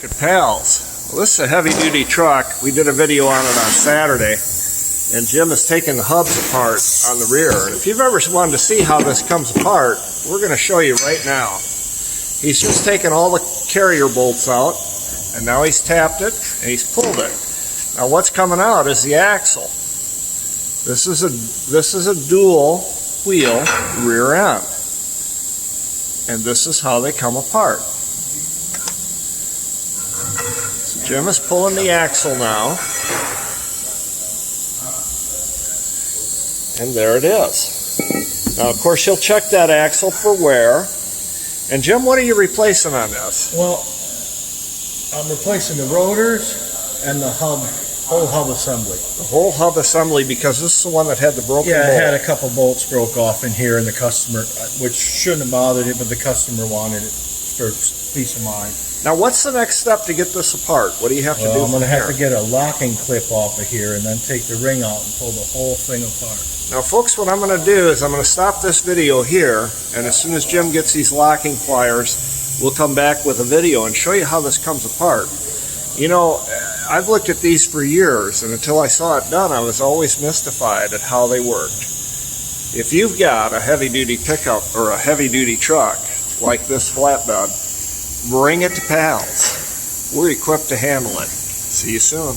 At Pals. Well, this is a heavy-duty truck. We did a video on it on Saturday, and Jim is taking the hubs apart on the rear. And if you've ever wanted to see how this comes apart, we're going to show you right now. He's just taken all the carrier bolts out, and now he's tapped it, and he's pulled it. Now what's coming out is the axle. This is a dual wheel rear end, and this is how they come apart. Jim is pulling the axle now, and there it is. Now, of course, you'll check that axle for wear. And Jim, what are you replacing on this? Well, I'm replacing the rotors and the whole hub assembly. The whole hub assembly, because this is the one that had the broken bolt. Yeah, it had a couple bolts broke off in here, and the customer, which shouldn't have bothered it, but the customer wanted it for peace of mind. Now, what's the next step to get this apart? What do you have to do? I'm going to have to get a locking clip off of here and then take the ring out and pull the whole thing apart. Now, folks, what I'm going to do is I'm going to stop this video here, and as soon as Jim gets these locking pliers, we'll come back with a video and show you how this comes apart. You know, I've looked at these for years, and until I saw it done, I was always mystified at how they worked. If you've got a heavy-duty pickup or a heavy-duty truck like this flatbed, bring it to Pals. We're equipped to handle it. See you soon.